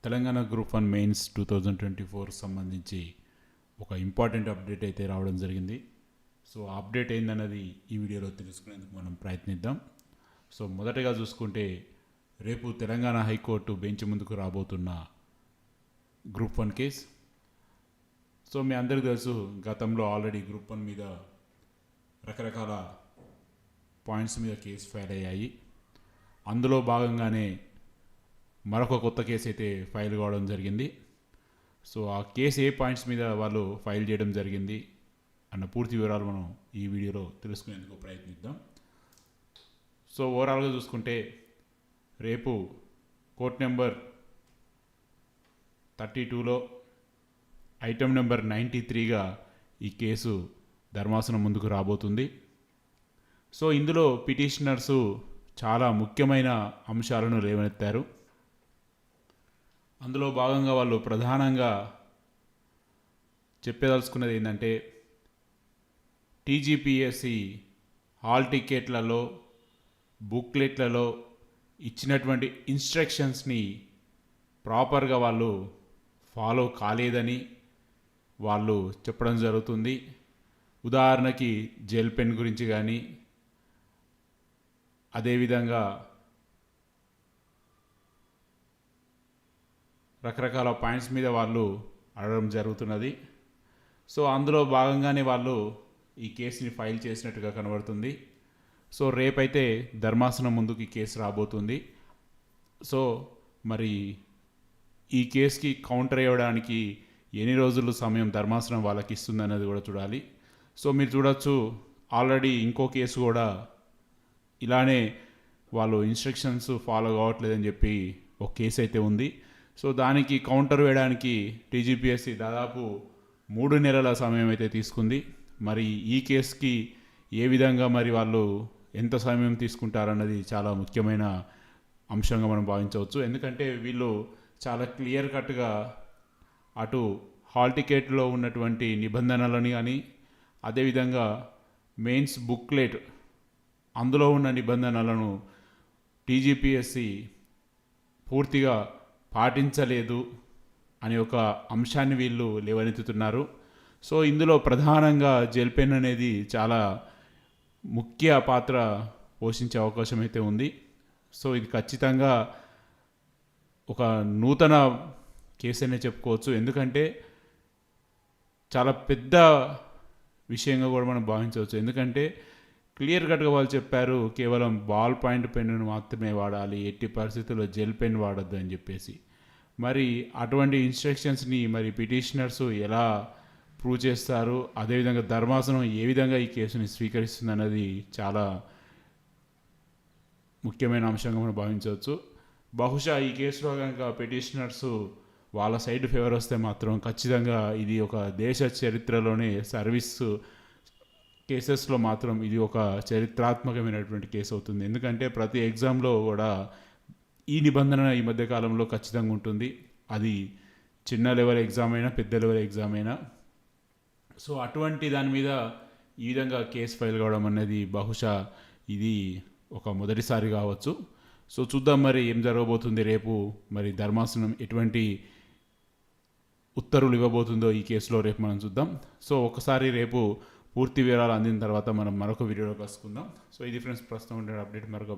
Telangana group 1 mains 2024 సంబంధించి ఒక important update అయితే రావడం జరిగింది. సో ఆ అప్డేట్ ఏందన్నది ఈ వీడియోలో తెలుసుకునేందుకు మనం ప్రయత్నిద్దాం. సో మొదటగా చూసుకుంటే రేపు తెలంగాణ హైకోర్టు బెంచ్ ముందుకు రాబోతున్న గ్రూప్ 1 కేస్. సో మీ అందరికీ తెలుసు, గతంలో ఆల్రెడీ గ్రూప్ 1 మీద రకరకాల పాయింట్స్ మీద కేసు ఫైల్ అయ్యాయి. అందులో భాగంగానే మరొక కొత్త కేసు అయితే ఫైల్ కావడం జరిగింది. సో ఆ కేసు ఏ పాయింట్స్ మీద వాళ్ళు ఫైల్ చేయడం జరిగింది అన్న పూర్తి వివరాలు మనం ఈ వీడియోలో తెలుసుకునేందుకు ప్రయత్నిద్దాం. సో ఓవరాల్గా చూసుకుంటే రేపు కోర్ట్ నెంబర్ 32లో ఐటమ్ నెంబర్ 93గా ఈ కేసు ధర్మాసనం ముందుకు రాబోతుంది. సో ఇందులో పిటిషనర్సు చాలా ముఖ్యమైన అంశాలను లేవనెత్తారు. అందులో భాగంగా వాళ్ళు ప్రధానంగా చెప్పదలుచుకున్నది ఏంటంటే, టీజీపీఎస్సి హాల్ టికెట్లలో బుక్లెట్లలో ఇచ్చినటువంటి ఇన్స్ట్రక్షన్స్ని ప్రాపర్గా వాళ్ళు ఫాలో కాలేదని వాళ్ళు చెప్పడం జరుగుతుంది. ఉదాహరణకి జెల్ పెన్ గురించి కానీ, అదేవిధంగా రకరకాల పాయింట్స్ మీద వాళ్ళు అడగడం జరుగుతున్నది. సో అందులో భాగంగానే వాళ్ళు ఈ కేసుని ఫైల్ చేసినట్టుగా కనబడుతుంది. సో రేపైతే ధర్మాసనం ముందుకు ఈ కేసు రాబోతుంది. సో మరి ఈ కేసుకి కౌంటర్ ఇవ్వడానికి ఎన్ని రోజులు సమయం ధర్మాసనం వాళ్ళకి ఇస్తుంది అనేది కూడా చూడాలి. సో మీరు చూడొచ్చు, ఆల్రెడీ ఇంకో కేసు కూడా ఇలానే వాళ్ళు ఇన్స్ట్రక్షన్స్ ఫాలో కావట్లేదని చెప్పి ఒక కేసు అయితే ఉంది. సో దానికి కౌంటర్ వేయడానికి టీజీపీఎస్సి దాదాపు 3 నెలల సమయం అయితే తీసుకుంది. మరి ఈ కేసుకి ఏ విధంగా మరి వాళ్ళు ఎంత సమయం తీసుకుంటారన్నది చాలా ముఖ్యమైన అంశంగా మనం భావించవచ్చు. ఎందుకంటే వీళ్ళు చాలా క్లియర్ కట్గా అటు హాల్ టికెట్లో ఉన్నటువంటి నిబంధనలని కానీ, అదేవిధంగా మెయిన్స్ బుక్లెట్ అందులో ఉన్న నిబంధనలను టీజీపీఎస్సి పూర్తిగా పాటించలేదు అనే ఒక అంశాన్ని వీళ్ళు లేవనెత్తుతున్నారు. సో ఇందులో ప్రధానంగా జెల్ పెన్ అనేది చాలా ముఖ్య పాత్ర పోషించే అవకాశం అయితే ఉంది. సో ఇది ఖచ్చితంగా ఒక నూతన కేసు అనే చెప్పుకోవచ్చు. ఎందుకంటే చాలా పెద్ద విషయంగా కూడా మనం భావించవచ్చు. ఎందుకంటే క్లియర్ కట్గా వాళ్ళు చెప్పారు, కేవలం బాల్ పాయింట్ పెన్ను మాత్రమే వాడాలి, ఎట్టి పరిస్థితుల్లో జెల్ పెన్ వాడద్దు అని చెప్పేసి. మరి అటువంటి ఇన్స్ట్రక్షన్స్ని మరి పిటిషనర్స్ ఎలా ప్రూవ్ చేస్తారు, అదేవిధంగా ధర్మాసనం ఏ విధంగా ఈ కేసుని స్వీకరిస్తుంది అన్నది చాలా ముఖ్యమైన అంశంగా మనం భావించవచ్చు. బహుశా ఈ కేసులో కనుక పిటిషనర్స్ వాళ్ళ సైడ్ ఫేవర్ వస్తే మాత్రం ఖచ్చితంగా ఇది ఒక దేశ చరిత్రలోనే సర్వీస్ కేసెస్లో మాత్రం ఇది ఒక చరిత్రాత్మకమైనటువంటి కేసు అవుతుంది. ఎందుకంటే ప్రతి ఎగ్జామ్లో కూడా ఈ నిబంధన ఈ మధ్యకాలంలో ఖచ్చితంగా ఉంటుంది. అది చిన్న లెవెల్ ఎగ్జామ్ అయినా పెద్ద లెవెల్ ఎగ్జామ్ అయినా. సో అటువంటి దాని మీద ఈ విధంగా కేసు ఫైల్ కావడం అనేది బహుశా ఇది ఒక మొదటిసారి కావచ్చు. సో చూద్దాం మరి ఏం జరగబోతుంది రేపు. మరి ధర్మాసనం ఎటువంటి ఉత్తర్వులు ఇవ్వబోతుందో ఈ కేసులో రేపు మనం చూద్దాం. సో ఒకసారి రేపు పూర్తి వివరాలు అందిన తర్వాత మనం మరొక వీడియోలో కలుసుకుందాం. సో ఇది ఫ్రెండ్స్, ప్రస్తుతం ఉండే అప్డేట్. మరొక